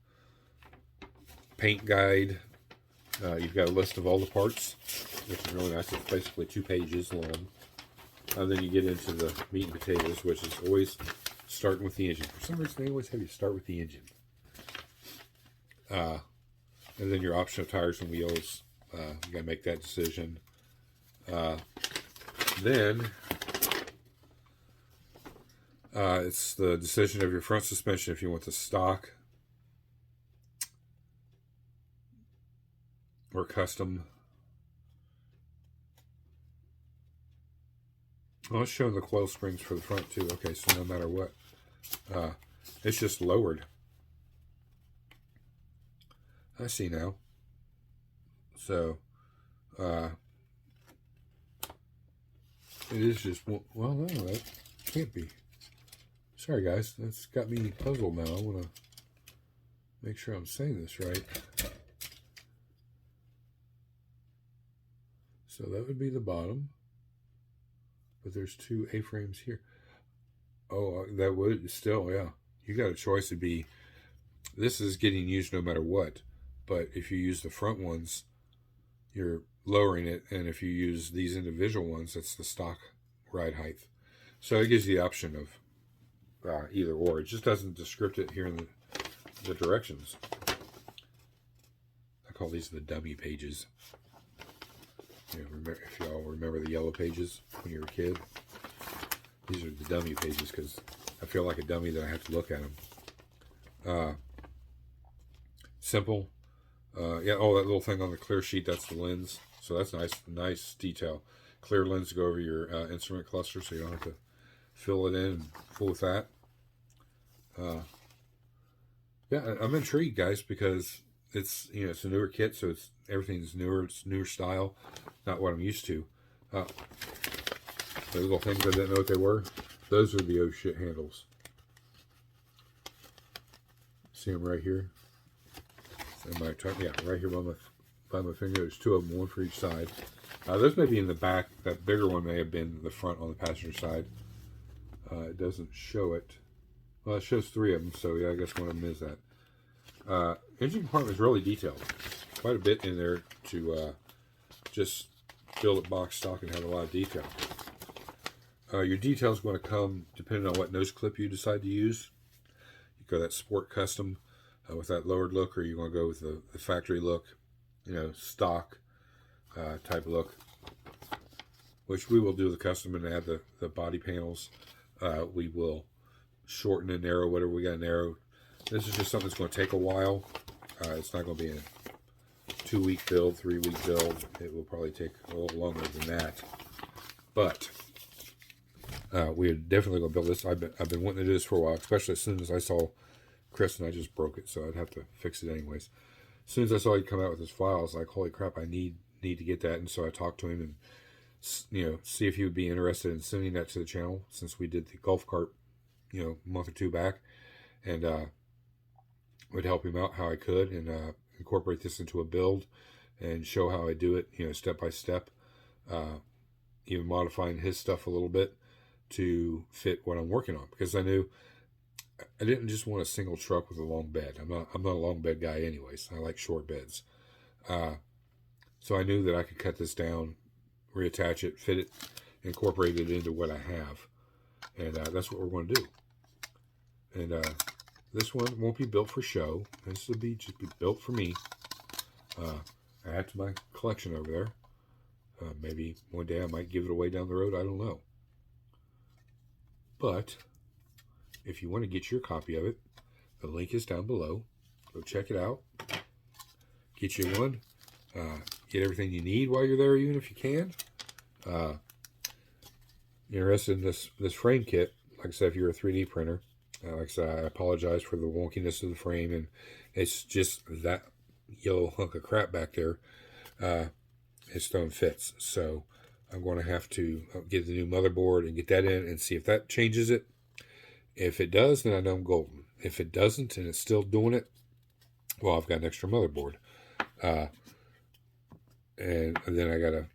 paint guide. You've got a list of all the parts, which is really nice. It's basically 2 pages long. And then you get into the meat and potatoes, which is always starting with the engine. For some reason, they always have you start with the engine. And then your option of tires and wheels. You got to make that decision. Then it's the decision of your front suspension if you want the stock or custom. Oh, it's showing the coil springs for the front too. Okay, so no matter what, it's just lowered. I see now. So, it is just, well, no, that can't be. Sorry, guys. That's got me puzzled now. I want to make sure I'm saying this right. So that would be the bottom. But there's 2 A-frames here. Oh, that would still, yeah. You got a choice. It'd be, this is getting used no matter what. But if you use the front ones, you're lowering it. And if you use these individual ones, that's the stock ride height. So it gives you the option of either or. It just doesn't descript it here in the directions. I call these the dummy pages. Remember, if y'all remember the yellow pages when you were a kid, these are the dummy pages because I feel like a dummy that I have to look at them. Simple. Yeah, oh, that little thing on the clear sheet, that's the lens. So that's nice detail. Clear lens to go over your instrument cluster so you don't have to fill it in and fool with that. Yeah, I'm intrigued, guys, because it's it's a newer kit, so everything's newer. It's newer style, not what I'm used to. The little things I didn't know what they were. Those are the oh shit handles. See them right here. Yeah, right here by my finger. There's 2 of them, 1 for each side. Those may be in the back. That bigger one may have been the front on the passenger side. It doesn't show it. Well, it shows 3 of them, so yeah, I guess one of them is that. Engine compartment is really detailed. Quite a bit in there to just build it box stock and have a lot of detail. Your detail is going to come depending on what nose clip you decide to use. You go that sport custom with that lowered look, or you want to go with the factory look. stock type look, which we will do the custom and add the body panels. We will shorten and narrow whatever we got narrowed. This is just something that's going to take a while. It's not going to be a 2-week build, 3-week build. It will probably take a little longer than that. But we're definitely going to build this. I've been wanting to do this for a while, especially as soon as I saw Chris, and I just broke it, so I'd have to fix it anyways. As soon as I saw he'd come out with his file, I was like, holy crap, I need to get that. And so I talked to him and, see if he would be interested in sending that to the channel, since we did the golf cart, a month or 2 back, and would help him out how I could, and incorporate this into a build and show how I do it, step by step, even modifying his stuff a little bit to fit what I'm working on, because I knew I didn't just want a single truck with a long bed. I'm not a long bed guy anyways. I like short beds. So I knew that I could cut this down, reattach it, fit it, incorporate it into what I have. And that's what we're going to do. And this one won't be built for show. This will just be built for me. Add to my collection over there. Maybe one day I might give it away down the road. I don't know. But if you want to get your copy of it, the link is down below. Go check it out. Get you one. Get everything you need while you're there, even if you can. Interested in this frame kit? Like I said, if you're a 3D printer, like I said, I apologize for the wonkiness of the frame, and it's just that yellow hunk of crap back there. It stone fits, so I'm going to have to get the new motherboard and get that in and see if that changes it. If it does, then I know I'm golden. If it doesn't and it's still doing it, well, I've got an extra motherboard. And then I got to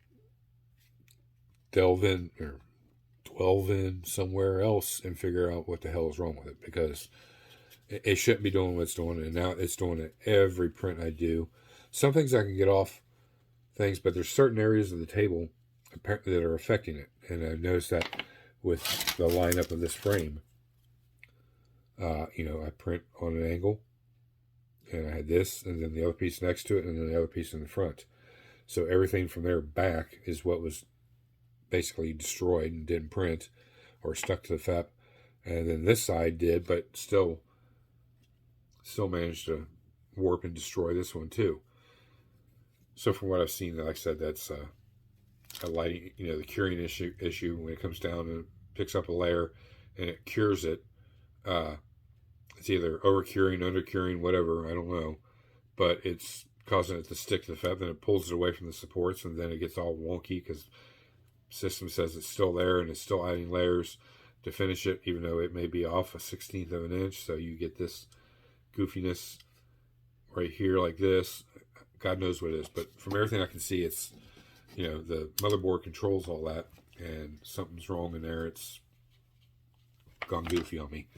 delve in or dwell in somewhere else and figure out what the hell is wrong with it, because it shouldn't be doing what it's doing, and now it's doing it every print I do. Some things I can get off things, but there's certain areas of the table that are affecting it, and I've noticed that with the lineup of this frame. I print on an angle, and I had this, and then the other piece next to it, and then the other piece in the front. So everything from there back is what was basically destroyed and didn't print or stuck to the FEP. And then this side did, but still managed to warp and destroy this one too. So from what I've seen, like I said, that's a lighting, the curing issue when it comes down and picks up a layer and it cures it. It's either over curing, under curing, whatever, I don't know, but it's causing it to stick to the FEP, then it pulls it away from the supports, and then it gets all wonky because the system says it's still there and it's still adding layers to finish it, even though it may be off a 1/16 of an inch. So you get this goofiness right here like this. God knows what it is, but from everything I can see, it's, the motherboard controls all that, and something's wrong in there. It's gone goofy on me.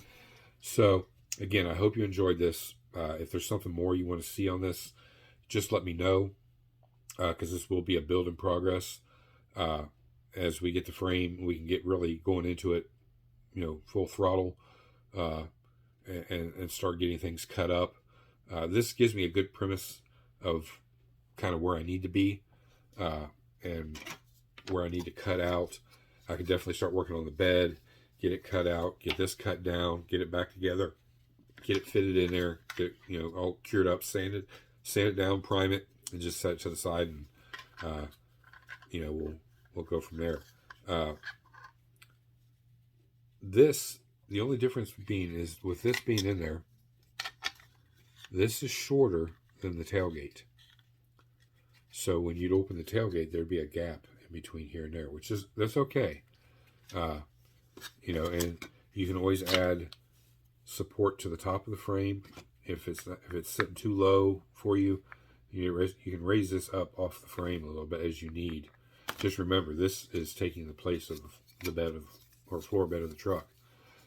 So again, I hope you enjoyed this. If there's something more you want to see on this, just let me know, because this will be a build in progress. As we get the frame, we can get really going into it, full throttle, and start getting things cut up. This gives me a good premise of kind of where I need to be, and where I need to cut out. I could definitely start working on the bed, get it cut out, get this cut down, get it back together, get it fitted in there, get it, all cured up, sand it down, prime it, and just set it to the side, and we'll go from there. The only difference being is with this being in there, this is shorter than the tailgate. So when you'd open the tailgate, there'd be a gap in between here and there, that's okay. And you can always add support to the top of the frame. If it's sitting too low for you, you can raise this up off the frame a little bit as you need. Just remember, this is taking the place of the bed or floor bed of the truck.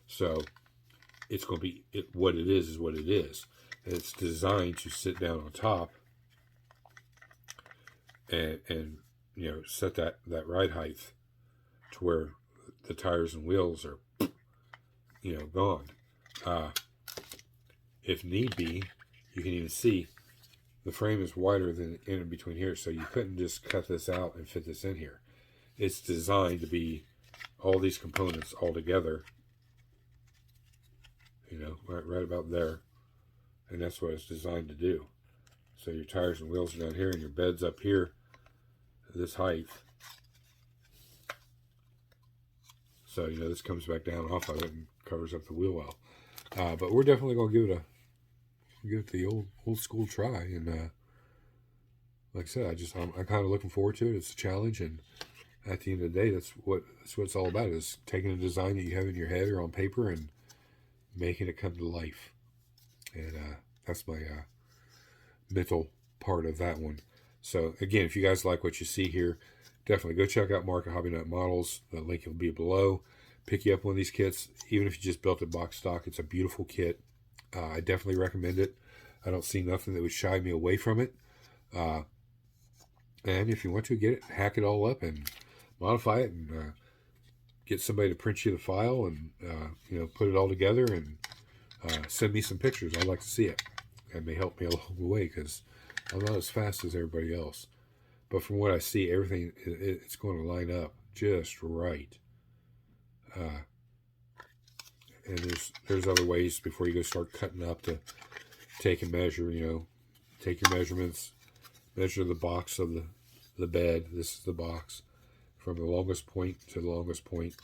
So it's going to be what it is what it is. It's designed to sit down on top and set that ride height to where the tires and wheels are gone. If need be, you can even see the frame is wider than in between here, so you couldn't just cut this out and fit this in here. It's designed to be all these components all together, you know, right about there, and that's what it's designed to do. So your tires and wheels are down here, and your bed's up here, this height. So, you know, this comes back down off of it and covers up the wheel well. But we're definitely going to give it the old school try. And like I said, I'm kind of looking forward to it. It's a challenge, and at the end of the day, that's what it's all about, is taking a design that you have in your head or on paper and making it come to life. And that's my mental part of that one. So again, if you guys like what you see here, definitely go check out Mark at Hobby Nut Models. The link will be below. Pick you up one of these kits, even if you just built it box stock. It's a beautiful kit. I definitely recommend it. I don't see nothing that would shy me away from it. And if you want to get it, hack it all up and modify it, and get somebody to print you the file, and you know, put it all together, and send me some pictures. I'd like to see it. That may help me along the way, because I'm not as fast as everybody else. But from what I see, everything, it's going to line up just right. And there's other ways before you go start cutting up to take and measure. You know, take your measurements, measure the box of the bed. This is the box from the longest point to the longest point.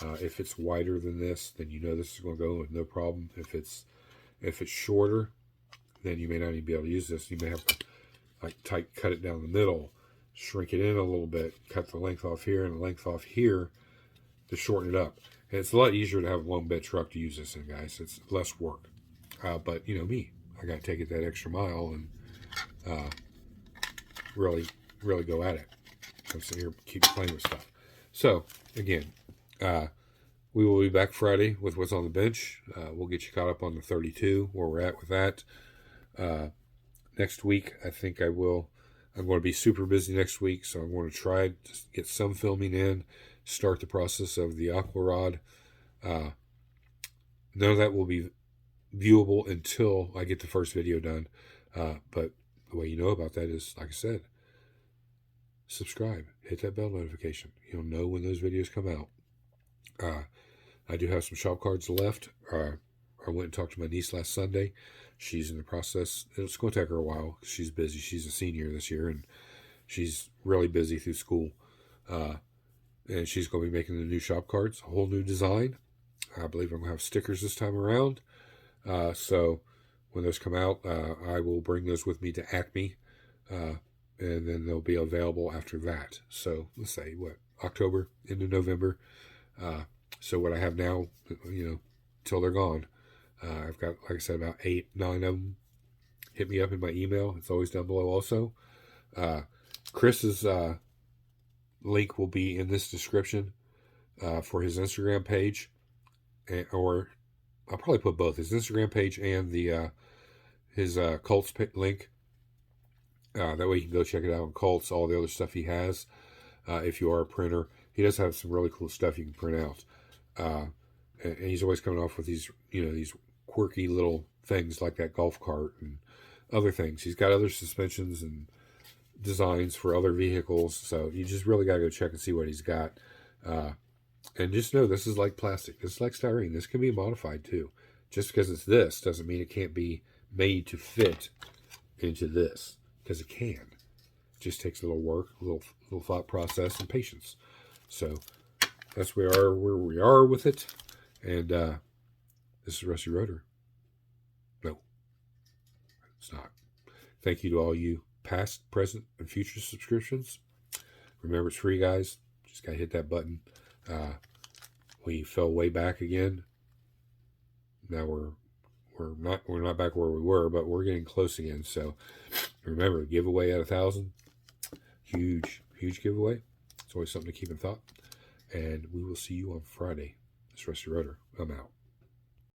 If it's wider than this, then you know this is going to go with no problem. If it's shorter, then you may not even be able to use this. You may have to like cut it down the middle, shrink it in a little bit, cut the length off here and the length off here to shorten it up. And it's a lot easier to have a long bed truck to use this in, guys. It's less work. But you know me, I got to take it that extra mile and really go at it. I'm sitting here keep playing with stuff. So again, we will be back Friday with what's on the bench. We'll get you caught up on the 32, where we're at with that. Next week, I think I will. I'm going to be super busy next week, so I'm going to try to get some filming in, start the process of the aqua rod. None of that will be viewable until I get the first video done. But the way you know about that is, like I said, subscribe, hit that bell notification. You'll know when those videos come out. I do have some shop cards left. I went and talked to my niece last Sunday. She's in the process. It's going to take her a while because she's busy. She's a senior this year, and she's really busy through school. And she's going to be making the new shop cards, a whole new design. I believe I'm going to have stickers this time around. So when those come out, I will bring those with me to Acme, and then they'll be available after that. So let's say, October into November. So what I have now, you know, till they're gone. I've got, like I said, about 8, 9 of them. Hit me up in my email. It's always down below also. Chris's link will be in this description for his Instagram page. Or I'll probably put both. His Instagram page and his Cults link. That way you can go check it out on Cults, all the other stuff he has. If you are a printer. He does have some really cool stuff you can print out. And he's always coming off with these, you know, these quirky little things like that golf cart and other things. He's got other suspensions and designs for other vehicles. So you just really got to go check and see what he's got. And just know this is like plastic. This is like styrene. This can be modified too. Just because it's this doesn't mean it can't be made to fit into this, because it can. It just takes a little work, a little thought process, and patience. So that's where we are with it. And this is Rusty Rotor. No, it's not. Thank you to all you past, present, and future subscriptions. Remember, it's free, guys. Just gotta hit that button. We fell way back again. Now we're not back where we were, but we're getting close again. So remember, giveaway at 1,000. Huge giveaway. It's always something to keep in thought. And we will see you on Friday. This is Rusty Rotor. I'm out.